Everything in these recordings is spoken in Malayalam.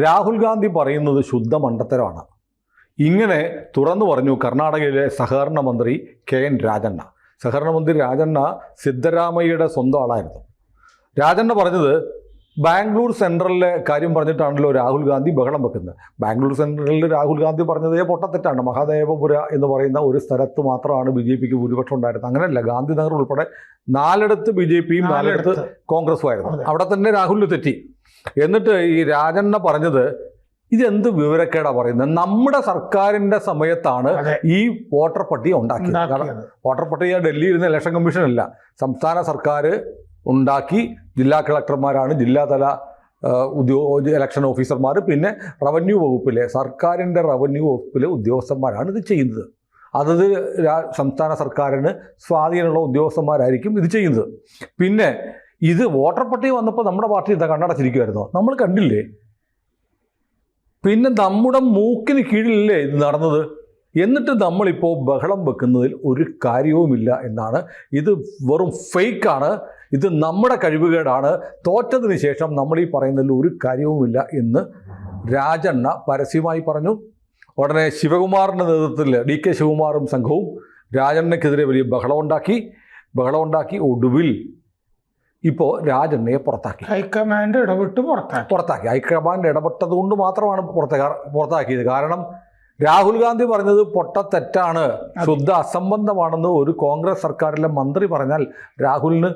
രാഹുൽ ഗാന്ധി പറയുന്നത് ശുദ്ധ മണ്ടത്തരമാണ്. ഇങ്ങനെ തുറന്നു പറഞ്ഞു കർണാടകയിലെ സഹകരണ മന്ത്രി KN രാജണ്ണ. സഹകരണ മന്ത്രി രാജണ്ണ സിദ്ധരാമയ്യയുടെ സ്വന്തം ആളായിരുന്നു. രാജണ്ണ പറഞ്ഞത് ബാംഗ്ലൂർ സെൻട്രലിലെ കാര്യം പറഞ്ഞിട്ടാണല്ലോ രാഹുൽ ഗാന്ധി ബഹളം വെക്കുന്നത്. ബാംഗ്ലൂർ സെൻട്രലിൽ രാഹുൽ ഗാന്ധി പറഞ്ഞതേ പൊട്ടത്തെറ്റാണ്. മഹാദേവപുര എന്ന് പറയുന്ന ഒരു സ്ഥലത്ത് മാത്രമാണ് BJPക്ക് ഭൂരിപക്ഷം ഉണ്ടായിരുന്നത്. അങ്ങനെയല്ല, ഗാന്ധിനഗർ ഉൾപ്പെടെ 4 BJPയും 4 കോൺഗ്രസും ആയിരുന്നു. അവിടെ തന്നെ രാഹുലിന് തെറ്റി. എന്നിട്ട് ഈ രാജണ്ണ പറഞ്ഞത് ഇതെന്ത് വിവരക്കേടാ പറയുന്നത്. നമ്മുടെ സർക്കാരിൻ്റെ സമയത്താണ് ഈ വോട്ടർ പട്ടിക ഉണ്ടാക്കിയത്. വോട്ടർ പട്ടിക ഡൽഹിയിൽ ഇരുന്ന ഇലക്ഷൻ കമ്മീഷനല്ല, സംസ്ഥാന സർക്കാർ ഉണ്ടാക്കി. ജില്ലാ കളക്ടർമാരാണ് ജില്ലാതല ഇലക്ഷൻ ഓഫീസർമാർ, പിന്നെ റവന്യൂ വകുപ്പിലെ സർക്കാരിൻ്റെ റവന്യൂ വകുപ്പിലെ ഉദ്യോഗസ്ഥന്മാരാണ് ഇത് ചെയ്യുന്നത്. അതത് സംസ്ഥാന സർക്കാരിന് സ്വാധീനമുള്ള ഉദ്യോഗസ്ഥന്മാരായിരിക്കും ഇത് ചെയ്യുന്നത്. പിന്നെ ഇത് വോട്ടർ പട്ടിക വന്നപ്പോൾ നമ്മുടെ പാർട്ടി എന്താ കണ്ണടച്ചിരിക്കുമായിരുന്നോ? നമ്മൾ കണ്ടില്ലേ? പിന്നെ നമ്മുടെ മൂക്കിന് കീഴിലല്ലേ ഇത് നടന്നത്? എന്നിട്ട് നമ്മളിപ്പോൾ ബഹളം വെക്കുന്നതിൽ ഒരു കാര്യവുമില്ല എന്നാണ്. ഇത് വെറും ഫേക്കാണ്. ഇത് നമ്മുടെ കഴിവുകേടാണ്. തോറ്റതിന് ശേഷം നമ്മൾ ഈ പറയുന്നതിൽ ഒരു കാര്യവുമില്ല എന്ന് രാജണ്ണ പരസ്യമായി പറഞ്ഞു. ഉടനെ ശിവകുമാറിൻ്റെ നേതൃത്വത്തിൽ DK ശിവകുമാറും സംഘവും രാജണ്ണയ്ക്കെതിരെ വലിയ ബഹളമുണ്ടാക്കി. ഒടുവിൽ ഇപ്പോൾ രാജണ്ണയെ പുറത്താക്കി. ഹൈക്കമാൻഡ് ഇടപെട്ട് പുറത്താക്കി. ഹൈക്കമാൻഡ് ഇടപെട്ടത് കൊണ്ട് മാത്രമാണ് പുറത്താക്കിയത്. കാരണം രാഹുൽ ഗാന്ധി പറഞ്ഞത് പൊട്ടത്തെറ്റാണ്, ശുദ്ധ അസംബന്ധമാണെന്ന് ഒരു കോൺഗ്രസ് സർക്കാരിലെ മന്ത്രി പറഞ്ഞാൽ രാഹുലിന്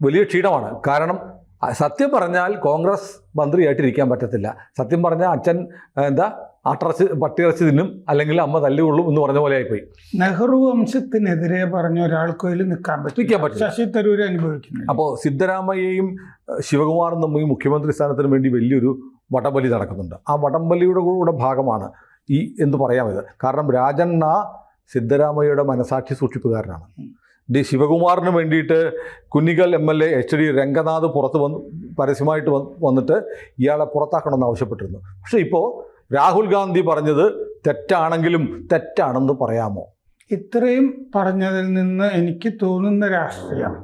വലിയ ക്ഷീണമാണ്. കാരണം സത്യം പറഞ്ഞാൽ കോൺഗ്രസ് മന്ത്രിയായിട്ടിരിക്കാൻ പറ്റത്തില്ല. സത്യം പറഞ്ഞാൽ അച്ഛൻ പട്ടിയിറച്ചി തിന്നും, അല്ലെങ്കിൽ അമ്മ തല്ലുകൊള്ളും എന്ന് പറഞ്ഞ പോലെ ആയിപ്പോയി. നെഹ്റു വംശത്തിനെതിരെ പറഞ്ഞ ഒരാൾക്ക് നിൽക്കാൻ പറ്റും. ശശി തരൂർ അനുഭവിക്കുന്നു. അപ്പോൾ സിദ്ധരാമയ്യയും ശിവകുമാറും തമ്മിൽ മുഖ്യമന്ത്രി സ്ഥാനത്തിന് വേണ്ടി വലിയൊരു വടംവലി നടക്കുന്നുണ്ട്. ആ വടംവലിയുടെ കൂടെ ഭാഗമാണ് ഈ എന്ത് പറയാമത്. കാരണം രാജണ്ണ സിദ്ധരാമയ്യയുടെ മനസാക്ഷി സൂക്ഷിപ്പുകാരനാണ്. ശിവകുമാറിന് വേണ്ടിയിട്ട് കുന്നിക്കൽ MLA HD രംഗനാഥ് പരസ്യമായിട്ട് വന്നിട്ട് ഇയാളെ പുറത്താക്കണമെന്ന് ആവശ്യപ്പെട്ടിരുന്നു. പക്ഷേ ഇപ്പോൾ രാഹുൽ ഗാന്ധി പറഞ്ഞത് തെറ്റാണെങ്കിലും തെറ്റാണെന്ന് പറയാമോ? ഇത്രയും പറഞ്ഞതിൽ നിന്ന് എനിക്ക് തോന്നുന്ന രാഷ്ട്രീയം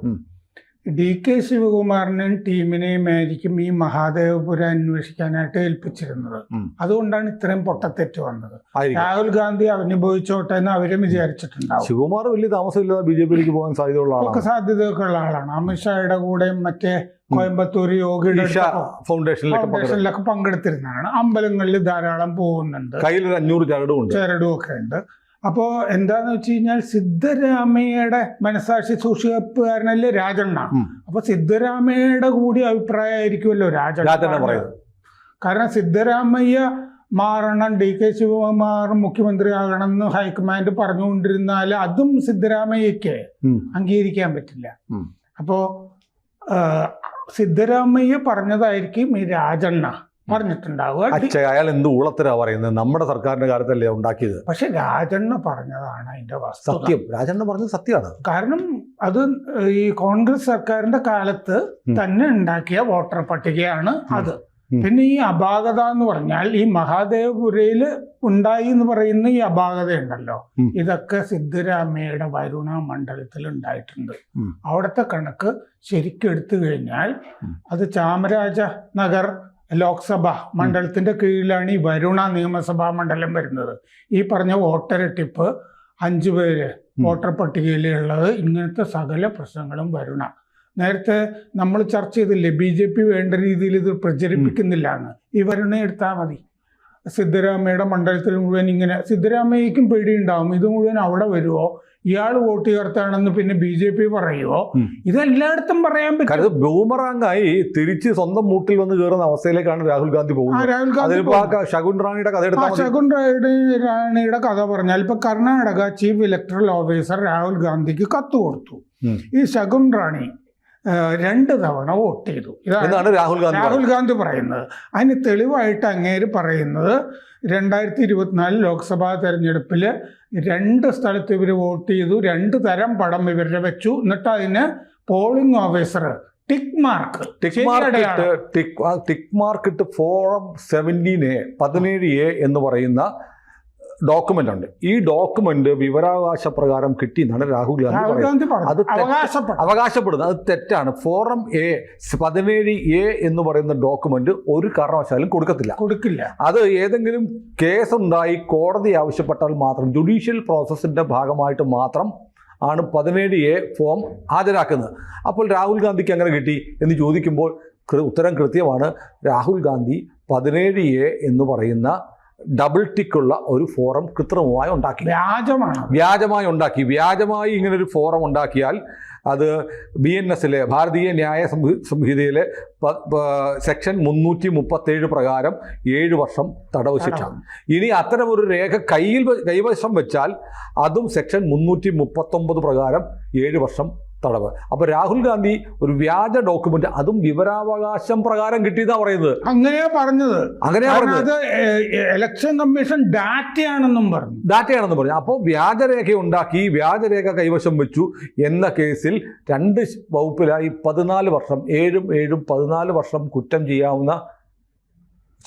DK ശിവകുമാറിനെയും ടീമിനെയും ആയിരിക്കും ഈ മഹാദേവപുര അന്വേഷിക്കാനായിട്ട് ഏൽപ്പിച്ചിരുന്നത്. അതുകൊണ്ടാണ് ഇത്രയും പൊട്ടത്തെറ്റ് വന്നത്. രാഹുൽ ഗാന്ധി അനുഭവിച്ചോട്ടെ എന്ന് അവരും വിചാരിച്ചിട്ടുണ്ടാവും. ശിവകുമാർ വലിയ താമസമില്ലാതെ BJPയിലേക്ക് പോകാൻ സാധ്യതയൊക്കെ ഉള്ള ആളാണ്. അമിത്ഷായുടെ കൂടെയും മറ്റേ കോയമ്പത്തൂർ യോഗിയുടെ ഫൗണ്ടേഷനിലൊക്കെ പങ്കെടുത്തിരുന്നതാണ്. അമ്പലങ്ങളിൽ ധാരാളം പോകുന്നുണ്ട്. കയ്യിൽ 500 ചരടും ഒക്കെ ഉണ്ട്. അപ്പോൾ എന്താന്ന് വെച്ച് കഴിഞ്ഞാൽ സിദ്ധരാമയ്യയുടെ മനസാക്ഷി സൂക്ഷിപ്പുകാരനല്ലേ രാജണ്ണ. അപ്പൊ സിദ്ധരാമയ്യയുടെ കൂടി അഭിപ്രായമായിരിക്കുമല്ലോ രാജണ്ണ പറയുന്നത്. കാരണം സിദ്ധരാമയ്യ മാറണം, DK ശിവകുമാർ മുഖ്യമന്ത്രി ആകണം എന്ന് ഹൈക്കമാൻഡ് പറഞ്ഞുകൊണ്ടിരുന്നാൽ അതും സിദ്ധരാമയ്യക്ക് അംഗീകരിക്കാൻ പറ്റില്ല. അപ്പോ സിദ്ധരാമയ്യ പറഞ്ഞതായിരിക്കും ഈ രാജണ്ണ പറഞ്ഞിട്ടുണ്ടാവുക. അയാൾ എന്ത് ഊളത്തരാ പറയുന്നത്? നമ്മുടെ സർക്കാരിന്റെ കാലത്തല്ലേ ഉണ്ടാക്കിയത്. പക്ഷെ രാജണ്ണ പറഞ്ഞതാണ് അതിന്റെ സത്യം. രാജണ്ണ പറഞ്ഞത് സത്യമാണ്. കാരണം അത് ഈ കോൺഗ്രസ് സർക്കാരിന്റെ കാലത്ത് തന്നെ ഉണ്ടാക്കിയ വോട്ടർ പട്ടികയാണ് അത്. പിന്നെ ഈ അപാകത എന്ന് പറഞ്ഞാൽ ഈ മഹാദേവപുരയിൽ ഉണ്ടായി എന്ന് പറയുന്ന ഈ അപാകത ഉണ്ടല്ലോ, ഇതൊക്കെ സിദ്ധരാമയ്യയുടെ വരുണ മണ്ഡലത്തിൽ ഉണ്ടായിട്ടുണ്ട്. അവിടുത്തെ കണക്ക് ശരിക്കും എടുത്തു കഴിഞ്ഞാൽ അത് ചാമരാജ നഗർ ലോക്സഭ മണ്ഡലത്തിന്റെ കീഴിലാണ് ഈ വരുണ നിയമസഭാ മണ്ഡലം വരുന്നത്. ഈ പറഞ്ഞ വോട്ടരട്ടിപ്പ് 5 പേര് വോട്ടർ പട്ടികയിലുള്ളത്, ഇങ്ങനത്തെ സകല പ്രശ്നങ്ങളും വരുണ. നേരത്തെ നമ്മൾ ചർച്ച ചെയ്തില്ലേ, BJP വേണ്ട രീതിയിൽ ഇത് പ്രചരിപ്പിക്കുന്നില്ല എന്ന്. ഈ വരുണ എടുത്താൽ മതി. സിദ്ധരാമയ്യയുടെ മണ്ഡലത്തിൽ മുഴുവൻ ഇങ്ങനെ സിദ്ധരാമയ്യക്കും പേടിയുണ്ടാവും, ഇത് മുഴുവൻ അവിടെ വരുമോ, ഇയാൾ വോട്ട് ചേർത്താണെന്ന് പിന്നെ BJP പറയുമോ, ഇതെല്ലായിടത്തും പറയാൻ പറ്റും. ബൂമറാങ്ങായി തിരിച്ച് സ്വന്തം മൂട്ടിൽ വന്ന് കയറുന്ന അവസ്ഥയിലേക്കാണ് രാഹുൽ ഗാന്ധി പോകുന്നത്. ശകുൻ റാണിയുടെ കഥ പറഞ്ഞാൽ ഇപ്പൊ Karnataka chief electoral officer Rahul ഗാന്ധിക്ക് കത്ത് കൊടുത്തു. ഈ ശകുൻ റാണി 2 തവണ വോട്ട് ചെയ്തു. ഇതാണ് രാഹുൽ ഗാന്ധി പറയുന്നത്. അതിന് തെളിവായിട്ട് അങ്ങേര് പറയുന്നത് 2024 ലോക്സഭാ തെരഞ്ഞെടുപ്പിൽ 2 സ്ഥലത്ത് ഇവർ വോട്ട് ചെയ്തു. 2 തരം പടം ഇവരുടെ വെച്ചു. എന്നിട്ട് അതിന് പോളിംഗ് ഓഫീസർ ടിക്ക് മാർക്ക് ഇട്ട് ഫോറം 17A എന്ന് പറയുന്ന ഡോക്യുമെന്റ് ഉണ്ട്. ഈ ഡോക്യുമെന്റ് വിവരാവകാശ പ്രകാരം കിട്ടി എന്നാണ് രാഹുൽ ഗാന്ധി അത് അവകാശപ്പെടുന്നത്. അത് തെറ്റാണ്. ഫോറം എ 17A എന്ന് പറയുന്ന ഡോക്യുമെന്റ് ഒരു കാരണവശാലും കൊടുക്കില്ല. അത് ഏതെങ്കിലും കേസുണ്ടായി കോടതി ആവശ്യപ്പെട്ടാൽ മാത്രം, ജുഡീഷ്യൽ പ്രോസസ്സിന്റെ ഭാഗമായിട്ട് മാത്രം ആണ് 17A ഫോം ഹാജരാക്കുന്നത്. അപ്പോൾ രാഹുൽ ഗാന്ധിക്ക് അങ്ങനെ കിട്ടി എന്ന് ചോദിക്കുമ്പോൾ ഉത്തരം കൃത്യമാണ്. രാഹുൽ ഗാന്ധി 17A എന്ന് പറയുന്ന ഡബിൾ ടിക്കുള്ള ഒരു ഫോറം കൃത്രിമമായി ഉണ്ടാക്കി, വ്യാജമായി ഇങ്ങനൊരു ഫോറം ഉണ്ടാക്കിയാൽ അത് BNSലെ ഭാരതീയ ന്യായ സംഹിതയിലെ സെക്ഷൻ 337 പ്രകാരം 7 വർഷം തടവ് ശിക്ഷ. ഇനി അത്തരമൊരു രേഖ കൈവശം വെച്ചാൽ അതും സെക്ഷൻ 339 പ്രകാരം 7 വർഷം തടവ്. അപ്പോൾ രാഹുൽ ഗാന്ധി ഒരു വ്യാജ ഡോക്യുമെന്റ്, അതും വിവരാവകാശം പ്രകാരം കിട്ടിയതാ പറയുന്നത്. അങ്ങനെയാ പറഞ്ഞത്. ഇലക്ഷൻ കമ്മീഷൻ ഡാറ്റയാണെന്നും പറഞ്ഞു. അപ്പോൾ വ്യാജരേഖ ഉണ്ടാക്കി, വ്യാജരേഖ കൈവശം വെച്ചു എന്ന കേസിൽ 2 വകുപ്പിലായി 14 വർഷം, 7 14 വർഷം കുറ്റം ചെയ്യാവുന്ന,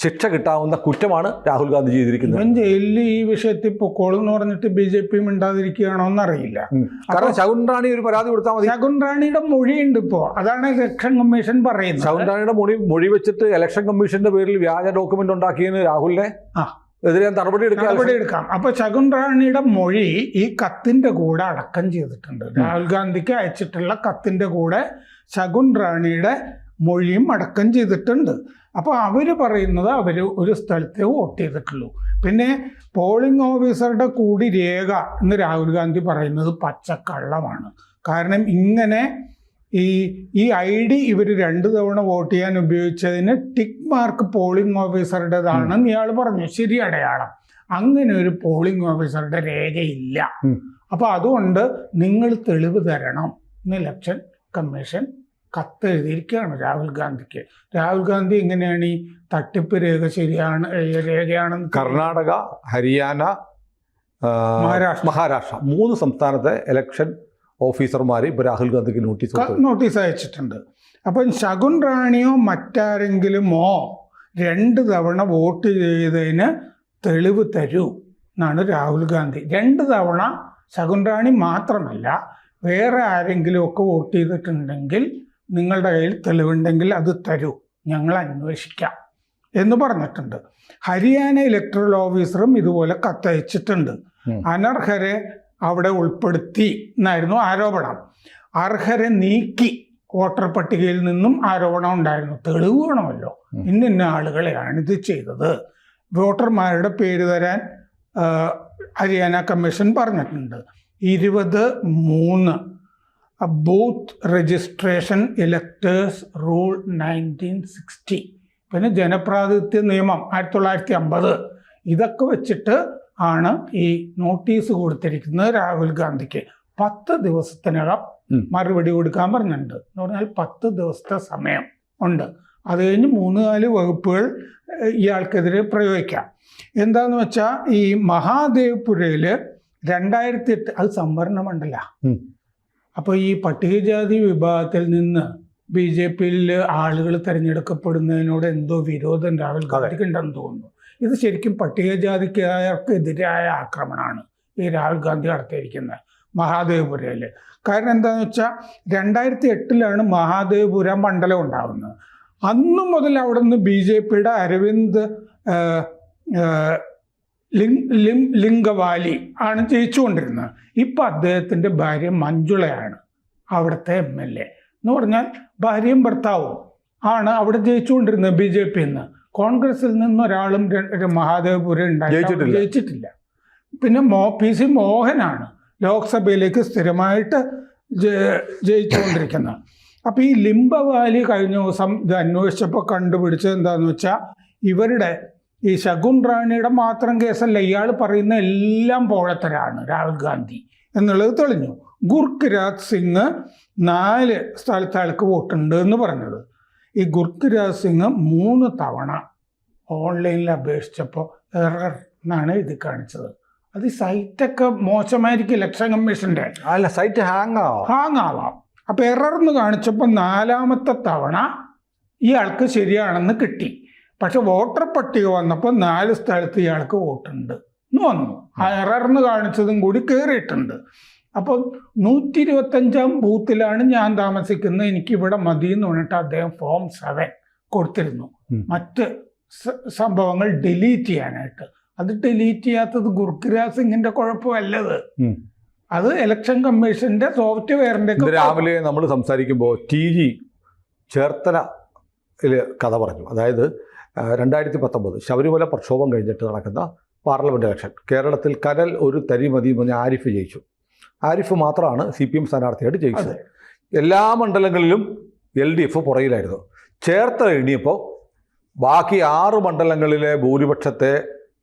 ശിക്ഷ കിട്ടാവുന്ന കുറ്റമാണ് രാഹുൽ ഗാന്ധി ചെയ്തിരിക്കുന്നത്. ജയിലിൽ ഈ വിഷയത്തിൽ പൊക്കോളും എന്ന് പറഞ്ഞിട്ട് BJP മിണ്ടാതിരിക്കുകയാണോ എന്നറിയില്ല. കാരണം ശകുൻ റാണി ഒരു പരാതി കൊടുത്താൽ മതി. ശകുൻ റാണിയുടെ മൊഴിയുണ്ട് ഇപ്പോൾ, അതാണ് ഇലക്ഷൻ കമ്മീഷൻ പറയുന്നത്. ശകുൻ റാണിയുടെ മൊഴി വെച്ചിട്ട് ഇലക്ഷൻ കമ്മീഷന്റെ പേരിൽ വ്യാജ ഡോക്യുമെന്റ് ഉണ്ടാക്കിയതിന് രാഹുലിനെ എതിരെ നടപടി എടുക്കാം. അപ്പൊ ശകുൻ റാണിയുടെ മൊഴി ഈ കത്തിന്റെ കൂടെ അടക്കം ചെയ്തിട്ടുണ്ട്. രാഹുൽ ഗാന്ധിക്ക് അയച്ചിട്ടുള്ള കത്തിന്റെ കൂടെ ശകുൻ റാണിയുടെ മൊഴിയും അടക്കം ചെയ്തിട്ടുണ്ട്. അപ്പോൾ അവർ പറയുന്നത് അവർ ഒരു സ്ഥലത്തെ വോട്ട് ചെയ്തിട്ടുള്ളൂ. പിന്നെ പോളിംഗ് ഓഫീസറുടെ കൂടി രേഖ എന്ന് രാഹുൽ ഗാന്ധി പറയുന്നത് പച്ചക്കള്ളമാണ്. കാരണം ഇങ്ങനെ ഈ ID ഇവർ 2 തവണ വോട്ട് ചെയ്യാൻ ഉപയോഗിച്ചതിന് ടിക്ക് മാർക്ക് പോളിംഗ് ഓഫീസറുടേതാണെന്ന് ഇയാൾ പറഞ്ഞു. ശരി, അടയാളം. അങ്ങനെ ഒരു പോളിംഗ് ഓഫീസറുടെ രേഖയില്ല. അപ്പോൾ അതുകൊണ്ട് നിങ്ങൾ തെളിവ് തരണം എന്ന് ഇലക്ഷൻ കമ്മീഷൻ കത്ത് എഴുതിയിരിക്കുകയാണ് രാഹുൽ ഗാന്ധിക്ക്. രാഹുൽ ഗാന്ധി എങ്ങനെയാണ് ഈ തട്ടിപ്പ് രേഖയാണെന്ന് കർണാടക, ഹരിയാന, മഹാരാഷ്ട്ര 3 സംസ്ഥാനത്തെ ഇലക്ഷൻ ഓഫീസർമാർ ഇപ്പോൾ രാഹുൽ ഗാന്ധിക്ക് നോട്ടീസ് അയച്ചിട്ടുണ്ട്. അപ്പം ശകുൻ റാണിയോ മറ്റാരെങ്കിലുമോ 2 തവണ വോട്ട് ചെയ്തതിന് തെളിവ് തരൂ എന്നാണ് രാഹുൽ ഗാന്ധി. 2 തവണ ശകുൻ റാണി മാത്രമല്ല, വേറെ ആരെങ്കിലും ഒക്കെ വോട്ട് ചെയ്തിട്ടുണ്ടെങ്കിൽ നിങ്ങളുടെ കയ്യിൽ തെളിവുണ്ടെങ്കിൽ അത് തരൂ, ഞങ്ങൾ അന്വേഷിക്കാം എന്ന് പറഞ്ഞിട്ടുണ്ട്. ഹരിയാന ഇലക്ടറൽ ഓഫീസറും ഇതുപോലെ കത്തയച്ചിട്ടുണ്ട്. അനർഹരെ അവിടെ ഉൾപ്പെടുത്തി എന്നായിരുന്നു ആരോപണം. അർഹരെ നീക്കി വോട്ടർ പട്ടികയിൽ നിന്നും ആരോപണം ഉണ്ടായിരുന്നു. തെളിവ് വേണമല്ലോ, ഇന്ന ആളുകളെയാണ് ഇത് ചെയ്തത്. വോട്ടർമാരുടെ പേര് തരാൻ ഹരിയാന കമ്മീഷൻ പറഞ്ഞിട്ടുണ്ട്. 23 ബൂത്ത് രജിസ്ട്രേഷൻ ഇലക്ടേഴ്സ് റൂൾ 1960, പിന്നെ ജനപ്രാതിനിധ്യ നിയമം 1950, ഇതൊക്കെ വെച്ചിട്ട് ആണ് ഈ നോട്ടീസ് കൊടുത്തിരിക്കുന്നത് രാഹുൽ ഗാന്ധിക്ക്. 10 ദിവസത്തിനകം മറുപടി കൊടുക്കാൻ പറഞ്ഞിട്ടുണ്ട്. എന്ന് പറഞ്ഞാൽ 10 ദിവസത്തെ സമയം ഉണ്ട്. അത് കഴിഞ്ഞ് 3-4 വകുപ്പുകൾ ഇയാൾക്കെതിരെ പ്രയോഗിക്കാം. എന്താന്ന് വെച്ചാൽ ഈ മഹാദേവ്പുരയിൽ 2008 അത് സംവരണ മണ്ഡല. അപ്പോൾ ഈ പട്ടികജാതി വിഭാഗത്തിൽ നിന്ന് BJPയിൽ ആളുകൾ തിരഞ്ഞെടുക്കപ്പെടുന്നതിനോട് എന്തോ വിരോധം രാഹുൽ ഗാന്ധിക്ക് ഉണ്ടെന്ന് തോന്നുന്നു. ഇത് ശരിക്കും പട്ടികജാതിക്കാർക്കെതിരായ ആക്രമണമാണ് ഈ രാഹുൽ ഗാന്ധി നടത്തിയിരിക്കുന്നത് മഹാദേവ്പുരയിൽ. കാരണം എന്താണെന്ന് വെച്ചാൽ 2008 മഹാദേവ്പുര മണ്ഡലം ഉണ്ടാകുന്നത്. അന്നു മുതൽ അവിടെ നിന്ന് BJPയുടെ അരവിന്ദ് ലിംഗവാലി ആണ് ജയിച്ചുകൊണ്ടിരുന്നത്. ഇപ്പം അദ്ദേഹത്തിൻ്റെ ഭാര്യ മഞ്ജുളയാണ് അവിടുത്തെ MLA. എന്ന് പറഞ്ഞാൽ ഭാര്യയും ഭർത്താവും ആണ് അവിടെ ജയിച്ചുകൊണ്ടിരുന്നത് BJPയിൽ നിന്ന്. കോൺഗ്രസിൽ നിന്നൊരാളും മഹാദേവ്പുരം ജയിച്ചിട്ടില്ല. പിന്നെ PC മോഹനാണ് ലോക്സഭയിലേക്ക് സ്ഥിരമായിട്ട് ജയിച്ചുകൊണ്ടിരിക്കുന്നത്. അപ്പോൾ ഈ ലിംബവാലി കഴിഞ്ഞ ദിവസം ഇത് അന്വേഷിച്ചപ്പോൾ കണ്ടുപിടിച്ചത് എന്താണെന്ന് വെച്ചാൽ ഇവരുടെ ഈ ശകുൻ റാണിയുടെ മാത്രം കേസല്ല, ഇയാൾ പറയുന്ന എല്ലാം പോഴത്തരാണ് രാഹുൽ ഗാന്ധി എന്നുള്ളത് തെളിഞ്ഞു. ഗുർഖരാജ് സിംഗ് 4 സ്ഥലത്ത് ആൾക്ക് വോട്ടുണ്ട് എന്ന് പറഞ്ഞത്. ഈ ഗുർഖരാജ് സിംഗ് 3 തവണ ഓൺലൈനിൽ അപേക്ഷിച്ചപ്പോൾ എറർ എന്നാണ് ഇത് കാണിച്ചത്. അത് സൈറ്റൊക്കെ മോശമായിരിക്കും ഇലക്ഷൻ കമ്മീഷൻ്റെ. അല്ല, സൈറ്റ് ഹാങ് ആവാം. അപ്പോൾ എറർ എന്ന് കാണിച്ചപ്പോൾ 4ാമത്തെ തവണ ഇയാൾക്ക് ശരിയാണെന്ന് കിട്ടി. പക്ഷെ വോട്ടർ പട്ടിക വന്നപ്പോൾ 4 സ്ഥലത്ത് ഇയാൾക്ക് വോട്ടുണ്ട് എന്ന് വന്നു. ആ എറർന്ന് കാണിച്ചതും കൂടി കയറിയിട്ടുണ്ട്. അപ്പം 125 ബൂത്തിലാണ് ഞാൻ താമസിക്കുന്നത്, എനിക്കിവിടെ മതി എന്ന് പറഞ്ഞിട്ട് അദ്ദേഹം ഫോം 7 കൊടുത്തിരുന്നു മറ്റ് സംഭവങ്ങൾ ഡിലീറ്റ് ചെയ്യാനായിട്ട്. അത് ഡിലീറ്റ് ചെയ്യാത്തത് ഗുർക്കിരാജ് സിംഗിന്റെ കുഴപ്പമല്ലത്, അത് ഇലക്ഷൻ കമ്മീഷന്റെ സോഫ്റ്റ്വെയറിന്റെ. രാവിലെ നമ്മൾ സംസാരിക്കുമ്പോൾ TG ചേർത്തലയിൽ കഥ പറഞ്ഞു. അതായത് 2019 ശബരിമല പ്രക്ഷോഭം കഴിഞ്ഞിട്ട് നടക്കുന്ന പാർലമെന്റ് ഇലക്ഷൻ, കേരളത്തിൽ കനൽ ഒരു തരി മതി പറഞ്ഞ ആരിഫ് ജയിച്ചു. ആരിഫ് മാത്രമാണ് CPM സ്ഥാനാർത്ഥിയായിട്ട് ജയിച്ചത്. എല്ലാ മണ്ഡലങ്ങളിലും LDF പുറകിലായിരുന്നു. ചേർത്തല എണ്ണിയപ്പോൾ ബാക്കി 6 മണ്ഡലങ്ങളിലെ ഭൂരിപക്ഷത്തെ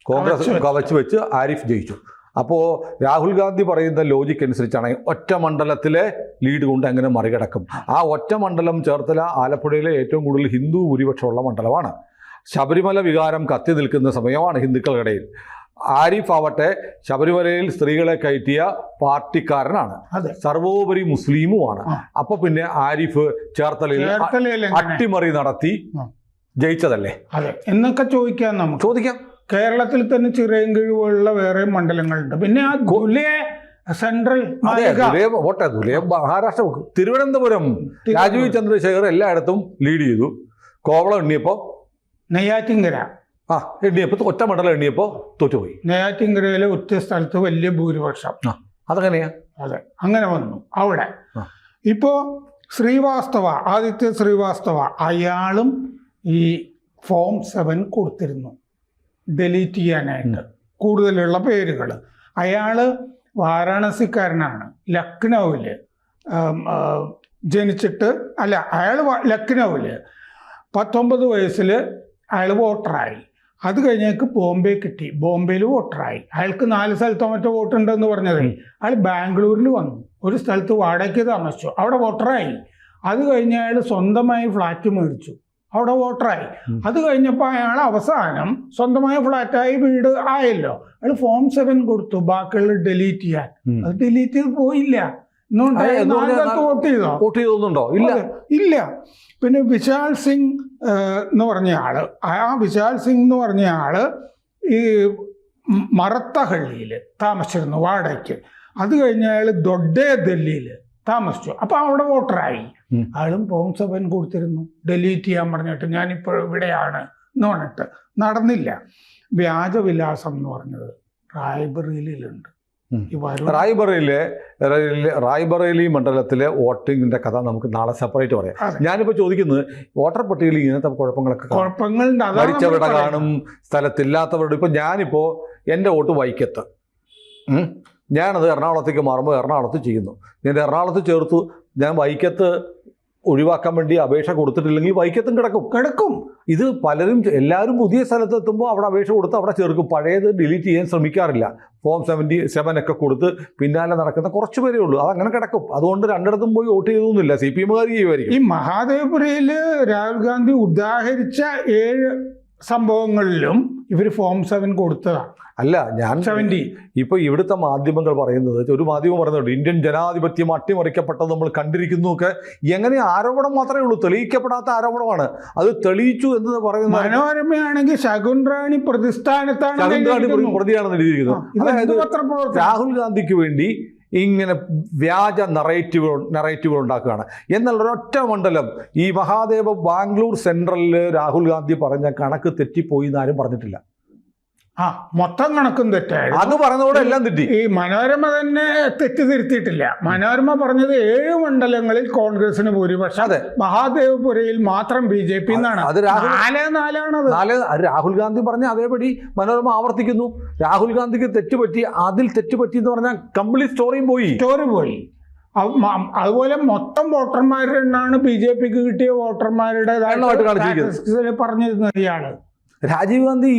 കോൺഗ്രസ് കവച്ച് വെച്ച് ആരിഫ് ജയിച്ചു. അപ്പോൾ രാഹുൽ ഗാന്ധി പറയുന്ന ലോജിക്ക് അനുസരിച്ചാണ് ഒറ്റ മണ്ഡലത്തിലെ ലീഡ് കൊണ്ട് എങ്ങനെ മറികടക്കും. ആ ഒറ്റ മണ്ഡലം ചേർത്തല ആലപ്പുഴയിലെ ഏറ്റവും കൂടുതൽ ഹിന്ദു ഭൂരിപക്ഷമുള്ള മണ്ഡലമാണ്. ശബരിമല വികാരം കത്തി നിൽക്കുന്ന സമയമാണ് ഹിന്ദുക്കളുടെയിൽ. ആരിഫ് ആവട്ടെ ശബരിമലയിൽ സ്ത്രീകളെ കയറ്റിയ പാർട്ടിക്കാരനാണ്, സർവോപരി മുസ്ലിമുമാണ്. അപ്പൊ പിന്നെ ആരിഫ് ചേർത്തലയിൽ അട്ടിമറി നടത്തി ജയിച്ചതല്ലേ എന്നൊക്കെ ചോദിക്കാം. കേരളത്തിൽ തന്നെ ചിറയും കിഴിവുള്ള വേറെ മണ്ഡലങ്ങളുണ്ട്. പിന്നെ ആ സെൻട്രൽ മഹാരാഷ്ട്ര, തിരുവനന്തപുരം രാജീവ് ചന്ദ്രശേഖർ എല്ലായിടത്തും ലീഡ് ചെയ്തു. കോവളം എണ്ണിയപ്പോ നെയ്യാറ്റിൻകര എണ്ണിയപ്പോൾ ഒറ്റ മണ്ഡലം എണ്ണിയപ്പോൾ തോറ്റുപോയി. നെയ്യാറ്റിൻകരയിലെ ഒറ്റ സ്ഥലത്ത് വലിയ ഭൂരിപക്ഷം. അതെങ്ങനെയാ? അതെ, അങ്ങനെ വന്നു അവിടെ. ഇപ്പോ ആദിത്യ ശ്രീവാസ്തവ അയാളും ഈ ഫോം 7 കൊടുത്തിരുന്നു ഡിലീറ്റ് ചെയ്യാനായിട്ട് കൂടുതലുള്ള പേരുകൾ. അയാള് വാരാണസിക്കാരനാണ്, ലക്നൌവില് ജനിച്ചിട്ട് അയാൾ ലക്നൌവില് 19 വയസ്സിൽ അയാൾ വോട്ടറായി. അത് കഴിഞ്ഞേക്ക് ബോംബെ കിട്ടി, ബോംബെയിൽ വോട്ടറായി. അയാൾക്ക് 4 സ്ഥലത്തോ മറ്റോ വോട്ടുണ്ടെന്ന് പറഞ്ഞത്. അയാൾ ബാംഗ്ലൂരിൽ വന്നു, ഒരു സ്ഥലത്ത് വാടകയ്ക്ക് താമസിച്ചു, അവിടെ വോട്ടറായി. അത് കഴിഞ്ഞ് അയാൾ സ്വന്തമായി ഫ്ലാറ്റ് മേടിച്ചു, അവിടെ വോട്ടറായി. അത് കഴിഞ്ഞപ്പോൾ അയാൾ അവസാനം സ്വന്തമായ ഫ്ലാറ്റായി വീട് ആയല്ലോ. അയാൾ ഫോം 7 കൊടുത്തു ബാക്കിയുള്ള ഡിലീറ്റ് ചെയ്യാൻ. അത് ഡിലീറ്റ് ചെയ്ത് പോയില്ല. വോട്ട് ചെയ്തോ? ഇല്ല. പിന്നെ വിശാൽ സിംഗ് എന്ന് പറഞ്ഞ ആള്, വിശാൽ സിംഗ് എന്ന് പറഞ്ഞ ആള് ഈ മറത്തഹള്ളിയിൽ താമസിച്ചിരുന്നു വാടകയ്ക്ക്. അത് കഴിഞ്ഞ് അയാൾ ദൊഡ്ഡേ ദില്ലിയിൽ താമസിച്ചു. അപ്പൊ അവിടെ വോട്ടറായി. അയാളും ഫോം 7 കൊടുത്തിരുന്നു ഡിലീറ്റ് ചെയ്യാൻ പറഞ്ഞിട്ട്, ഞാനിപ്പോൾ ഇവിടെയാണ് എന്ന് പറഞ്ഞിട്ട്. നടന്നില്ല. വ്യാജവിലാസം എന്ന് പറഞ്ഞത് റായ്ബറേലിയിലുണ്ട്. റായ്ബറേലി മണ്ഡലത്തിലെ വോട്ടിങ്ങിന്റെ കഥ നമുക്ക് നാളെ സെപ്പറേറ്റ് പറയാം. ഞാനിപ്പോ ചോദിക്കുന്നത്, വോട്ടർ പട്ടികയിൽ ഇങ്ങനത്തെ കുഴപ്പങ്ങളുണ്ട്. മരിച്ചവരുടെ കാണും, സ്ഥലത്തില്ലാത്തവരുടെ. ഞാനിപ്പോ എൻ്റെ വോട്ട് വൈക്കത്ത്, ഞാനത് എറണാകുളത്തേക്ക് മാറുമ്പോൾ എറണാകുളത്ത് ചെയ്യുന്നു. ഞാൻ എറണാകുളത്ത് ചേർത്തു. ഞാൻ വൈക്കത്ത് ഒഴിവാക്കാൻ വേണ്ടി അപേക്ഷ കൊടുത്തിട്ടില്ലെങ്കിൽ വൈക്കത്തും കിടക്കും. ഇത് എല്ലാവരും പുതിയ സ്ഥലത്തെത്തുമ്പോൾ അവിടെ അപേക്ഷ കൊടുത്ത് അവിടെ ചേർക്കും. പഴയത് ഡിലീറ്റ് ചെയ്യാൻ ശ്രമിക്കാറില്ല. ഫോം 77 ഒക്കെ കൊടുത്ത് പിന്നാലെ നടക്കുന്ന കുറച്ച് പേരേ ഉള്ളൂ. അതങ്ങനെ കിടക്കും. അതുകൊണ്ട് രണ്ടിടത്തും പോയി വോട്ട് ചെയ്തൊന്നുമില്ല. CPM ചെയ്യുമായിരിക്കും. ഈ മഹാദേവപുരയിൽ രാഹുൽ ഗാന്ധി ഉദാഹരിച്ച 7 സംഭവങ്ങളിലും ഇവർ ഫോം 7 കൊടുത്തതാണ്. അല്ല, ഞാൻ ഇപ്പൊ ഇവിടുത്തെ മാധ്യമങ്ങൾ പറയുന്നത്, ഒരു മാധ്യമം പറയുന്നുണ്ട് ഇന്ത്യൻ ജനാധിപത്യം അട്ടിമറിക്കപ്പെട്ടത് നമ്മൾ കണ്ടിരിക്കുന്നു ഒക്കെ. എങ്ങനെ ആരോപണം മാത്രമേ ഉള്ളൂ, തെളിയിക്കപ്പെടാത്ത ആരോപണമാണ്. അത് തെളിയിച്ചു എന്ന് പറയുന്നത്. മനോരമയാണെങ്കിൽ ശകുൻറാണി പ്രതിസ്ഥാനത്താണ്, പ്രതിയാണെന്ന് എഴുതിയിരിക്കുന്നത്. അതായത് രാഹുൽ ഗാന്ധിക്ക് വേണ്ടി ഇങ്ങനെ വ്യാജ നറേറ്റീവുകൾ ഉണ്ടാക്കുകയാണ്. എന്നാൽ ഒരൊറ്റ മണ്ഡലം, ഈ മഹാദേവ ബാംഗ്ലൂർ സെൻട്രലിൽ രാഹുൽ ഗാന്ധി പറഞ്ഞ കണക്ക് തെറ്റിപ്പോയി എന്നാരും പറഞ്ഞിട്ടില്ല. മൊത്തം കണക്കും തെറ്റായി. അത് പറഞ്ഞതോടെ എല്ലാം തെറ്റി. ഈ മനോരമ തന്നെ തെറ്റ് തിരുത്തിയിട്ടില്ല. മനോരമ പറഞ്ഞത് 7 മണ്ഡലങ്ങളിൽ കോൺഗ്രസിന് ഭൂരിപക്ഷം, അതെ, മഹാദേവപുരയിൽ മാത്രം BJP എന്നാണ്. അത് രാഹുൽ ഗാന്ധി പറഞ്ഞ അതേപടി മനോരമ ആവർത്തിക്കുന്നു. രാഹുൽ ഗാന്ധിക്ക് തെറ്റുപറ്റി, അതിൽ തെറ്റുപറ്റി എന്ന് പറഞ്ഞാൽ കംപ്ലീറ്റ് സ്റ്റോറി പോയി. അതുപോലെ മൊത്തം വോട്ടർമാരുടെ എണ്ണാണ് BJPക്ക് കിട്ടിയ വോട്ടർമാരുടെ പറഞ്ഞിരുന്നത് ഇയാള്. രാജീവ് ഗാന്ധി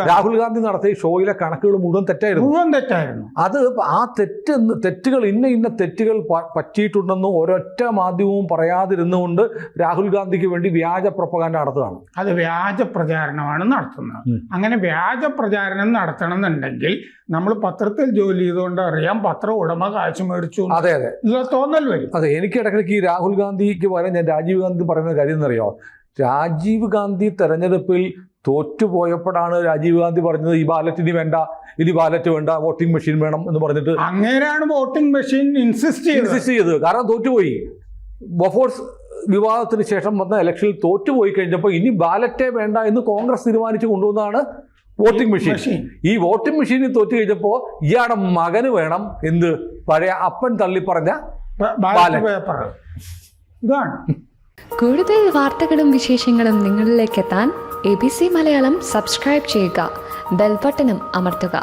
രാഹുൽ ഗാന്ധി നടത്തിയ ഷോയിലെ കണക്കുകൾ മുഴുവൻ തെറ്റായിരുന്നു. അത് ആ തെറ്റുകൾ ഇന്ന തെറ്റുകൾ പറ്റിയിട്ടുണ്ടെന്ന് ഒരൊറ്റ മാധ്യമവും പറയാതിരുന്നുകൊണ്ട് രാഹുൽ ഗാന്ധിക്ക് വേണ്ടി വ്യാജ പ്രൊപ്പഗാൻഡ നടത്തുകയാണ്. അത് വ്യാജ പ്രചാരണമാണ് നടത്തുന്നത്. അങ്ങനെ വ്യാജ പ്രചാരണം നടത്തണമെന്നുണ്ടെങ്കിൽ നമ്മൾ പത്രത്തിൽ ജോലി ചെയ്തുകൊണ്ട് അറിയാം, പത്ര ഉടമ കാശ് മേടിച്ചു. അതെ തോന്നൽ വരും. അതെ, എനിക്ക് ഇടയ്ക്കിടയ്ക്ക് ഈ രാഹുൽ ഗാന്ധിക്ക് പകരം ഞാൻ രാജീവ് ഗാന്ധി പറയുന്ന കാര്യം എന്നറിയോ, രാജീവ് ഗാന്ധി തെരഞ്ഞെടുപ്പിൽ തോറ്റുപോയപ്പോഴാണ് രാജീവ് ഗാന്ധി പറഞ്ഞത് ഈ ബാലറ്റ് ഇനി വേണ്ട, ഇനി ബാലറ്റ് വേണ്ട, വോട്ടിംഗ് മെഷീൻ വേണം എന്ന് പറഞ്ഞിട്ട് അങ്ങനെയാണ് വോട്ടിംഗ് മെഷീൻ ഇൻസിസ്റ്റ് ചെയ്തത്. കാരണം തോറ്റുപോയി. ബൊഫോഴ്സ് വിവാദത്തിന് ശേഷം വന്ന ഇലക്ഷനിൽ തോറ്റുപോയി കഴിഞ്ഞപ്പോൾ ഇനി ബാലറ്റേ വേണ്ട എന്ന് കോൺഗ്രസ് തീരുമാനിച്ചു കൊണ്ടുവന്നതാണ് വോട്ടിംഗ് മെഷീൻ. ഈ വോട്ടിംഗ് മെഷീനിൽ തോറ്റു കഴിഞ്ഞപ്പോൾ ഇയാളുടെ മകന് വേണം എന്ത്, പഴയ അപ്പൻ തള്ളി പറഞ്ഞ ബാലറ്റ് പേപ്പർ. ഇതാണ്. കൂടുതൽ വാർത്തകളും വിശേഷങ്ങളും നിങ്ങളിലേക്ക് എത്താൻ ABC മലയാളം സബ്സ്ക്രൈബ് ചെയ്യുക, ബെൽ ബട്ടണും അമർത്തുക.